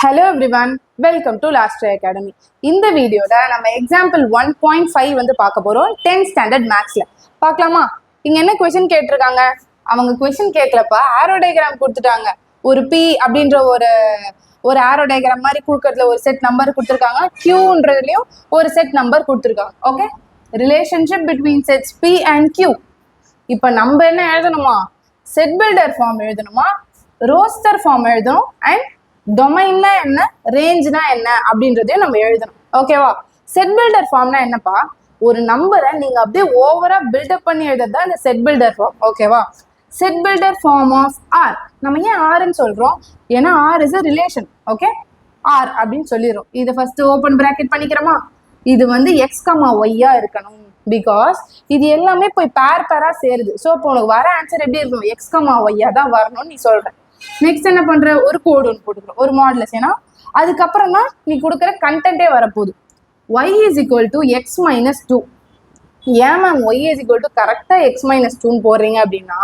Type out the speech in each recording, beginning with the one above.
Hello everyone, welcome to Last Try Academy. இந்த வீடியோல நம்ம எக்ஸாம்பிள் 1.5 வந்து பார்க்க போறோம் 10th ஸ்டாண்டர்ட் மேக்ஸ்ல. பார்க்கலாமா? இங்க என்ன क्वेश्चन கேட்டிருக்காங்க? அவங்க क्वेश्चन கேட்கலப்ப ஆரோ டயகிராம் கொடுத்துட்டாங்க. ஒரு P அப்படின்ற ஒரு ஆரோ டயகிராம் மாதிரி கொடுக்கறதுல ஒரு செட் நம்பர் கொடுத்துருக்காங்க. Qன்றதுலயும் ஒரு செட் நம்பர் கொடுத்துருக்காங்க. Okay? Relationship between sets P and Q. இப்போ நம்ம என்ன எழுதணுமா? செட் பில்டர் ஃபார்ம் எழுதணுமா? ரோஸ்டர் ஃபார்ம் எழுதணும் அண்ட் டொமைன்னா என்ன, ரேஞ்ச்னா என்ன அப்படின்றதையும் நம்ம எழுதணும். ஓகேவா? செட் பில்டர் ஃபார்ம்னா என்னப்பா? ஒரு நம்பரை நீங்க அப்படியே ஓவரா பில்டப் பண்ணி எழுதுறது தான் இந்த செட் பில்டர் ஃபார்ம். ஓகேவா? Set builder form of R. நம்ம ஏன் ஆர்ன்னு சொல்றோம்? ஏன்னா R is a relation. Okay, R அப்படின்னு சொல்லிடுறோம். இதை ஃபர்ஸ்ட் ஓப்பன் பிராக்கெட் பண்ணிக்கிறோமா? இது வந்து எக்ஸ் கமா ஒய்யா இருக்கணும். பிகாஸ் இது எல்லாமே போய் பேரா சேருது. ஸோ இப்போ உனக்கு வர ஆன்சர் எப்படி இருக்கும்? எக்ஸ் கமா ஒய்யா தான் வரணும்னு நீ சொல்ற. நெக்ஸ்ட் என்ன பண்ற? ஒரு கோடு ஒன்று போட்டுக்கிறோம், ஒரு மாடலஸ். ஏன்னா அதுக்கப்புறம் தான் நீ கொடுக்குற கண்டென்ட்டே வரப்போகுது. y is equal to x minus two. ஏன் ma'am y is equal to கரெக்டாக எக்ஸ் மைனஸ் டூன்னு போடுறீங்க அப்படின்னா,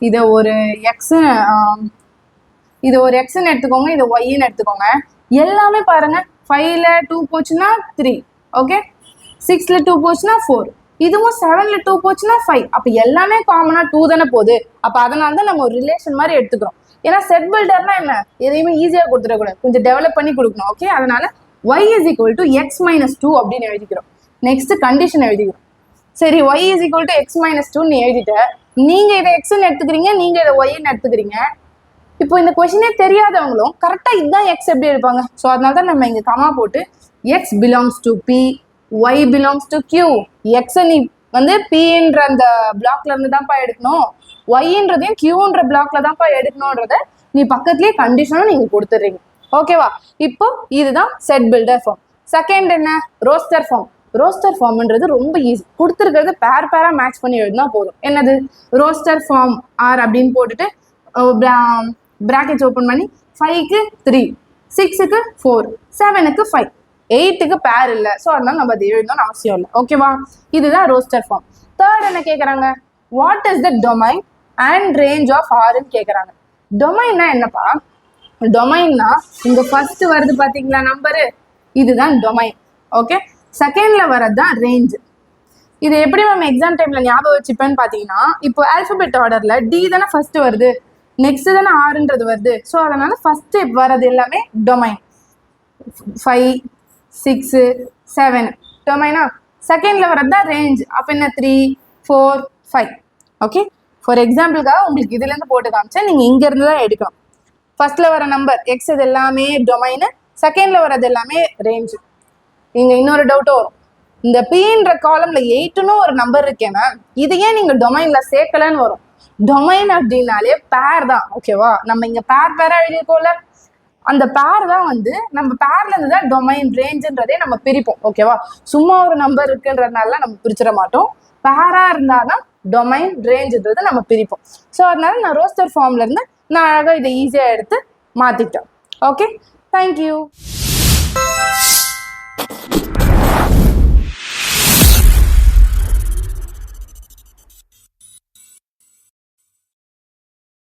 இதை ஒரு எக்ஸ்ன்னு எடுத்துக்கோங்க, இதை ஒய்ன்னு எடுத்துக்கோங்க. எல்லாமே பாருங்க, 5ல 2 போச்சுன்னா 3, ஓகே, 6ல 2 போச்சுன்னா 4, இதுவும் 7ல 2 போச்சுன்னா 5. அப்போ எல்லாமே காமனா 2 தானே போகுது. அப்போ அதனால தான் நம்ம ஒரு ரிலேஷன் மாதிரி எடுத்துக்கிறோம். ஏன்னா செட் பில்டர்னா என்ன, எதையுமே ஈஸியாக கொடுத்துடக்கூடாது, கொஞ்சம் டெவலப் பண்ணி கொடுக்கணும். ஓகே, அதனால y is equal to x minus two அப்படின்னு எழுதிக்கிறோம். நெக்ஸ்ட் கண்டிஷன் எழுதிக்கிறோம். சரி, y is equal to x minus டூன்னு எழுதிட்டு நீங்க இதை எக்ஸ்ன்னு எடுத்துக்கிறீங்க, நீங்க இதை ஒய்ன்னு எடுத்துக்கிறீங்க. இப்போ இந்த கொஸ்டினே தெரியாதவங்களும் கரெக்டாக இதுதான் எக்ஸ் எப்படி எடுப்பாங்க. ஸோ அதனால தான் நம்ம இங்கே கமா போட்டு x belongs to p, y belongs to q. X நீ வந்து பின்ற அந்த பிளாக்ல இருந்து தான்ப்பா எடுக்கணும், ஒய்ன்றதையும் கியூன்ற பிளாக்ல தான்ப்பா எடுக்கணும்ன்றத நீ பக்கத்துலேயே கண்டிஷனும் நீங்க கொடுத்துடுறீங்க. ஓகேவா? இப்போ இதுதான் செட் பில்டர் ஃபார்ம். செகண்ட் என்ன? Roster form. ரோஸ்டர் ஃபார்ம்ன்றது ரொம்ப ஈஸி. கொடுத்துருக்கிறது பேரா மேட்ச் பண்ணி எழுதினா போதும். என்னது? ரோஸ்டர் ஃபார்ம் ஆர் அப்படின்னு போட்டுட்டு பிராக்கெட்ஸ் ஓப்பன் பண்ணி 5க்கு 3, 6க்கு 4, 7க்கு 5, 8க்கு பேர் இல்லை. ஸோ அதனால நம்ம அது எழுதணும்னு அவசியம் இல்லை. ஓகேவா? இதுதான் ரோஸ்டர் ஃபார்ம். தேர்ட் என்ன கேட்குறாங்க? What is the domain and range of ஆர்ன்னு கேட்குறாங்க. டொமைன்னா என்னப்பா? டொமைன்னா இங்க ஃபர்ஸ்ட் வருது பாத்தீங்களா நம்பரு, இதுதான் டொமைன். ஓகே, செகண்ட்ல வரது தான் ரேஞ்ச். இது எப்படி நம்ம எக்ஸாம் டைம்ல ஞாபகம் வச்சுப்பேன்னு பாத்தீங்கன்னா, இப்போ ஆல்பபெட் ஆர்டர்ல டி தானே ஃபர்ஸ்ட் வருது, நெக்ஸ்ட் தானே ஆர்ன்றது வருது. ஸோ அதனால ஃபர்ஸ்ட் வரது எல்லாமே டொமைன். 5, 6, 7 டொமைனா. செகண்ட்ல வரது தான் ரேஞ்ச். அப்ப என்ன? 3, 4, 5. ஓகே, ஃபார் எக்ஸாம்பிளுக்காக உங்களுக்கு இதுல இருந்து போட்டு காமிச்சேன், நீங்க இங்க இருந்து தான் எடுக்கணும். ஃபர்ஸ்ட்ல வர நம்பர் எக்ஸ் இது எல்லாமே டொமைனு, செகண்ட்ல வரது எல்லாமே ரேஞ்சு. இங்க இன்னொரு டவுட்டும் வரும், இந்த பின்ற காலம்ல 8ன்னு ஒரு நம்பர் இருக்கேன்னா இது ஏன் நீங்க டொமைன்ல சேர்க்கலன்னு வரும். டொமைன் அப்படின்னாலே பேர் தான். ஓகேவா? நம்ம இங்க பேரா எழுதியிருக்கோம்ல, அந்த பேர் தான் வந்து நம்ம பேர்ல இருந்து தான் டொமைன் ரேஞ்சுன்றதே நம்ம பிரிப்போம். ஓகேவா? சும்மா ஒரு நம்பர் இருக்குன்றதுனால நம்ம பிரிச்சிட மாட்டோம். பேரா இருந்தாதான் டொமைன் ரேஞ்சுன்றது நம்ம பிரிப்போம். ஸோ அதனால நான் ரோஸ்டர் ஃபார்ம்ல இருந்து நான் அழகாக இதை ஈஸியாக எடுத்து மாற்றிட்டேன். Okay, thank you.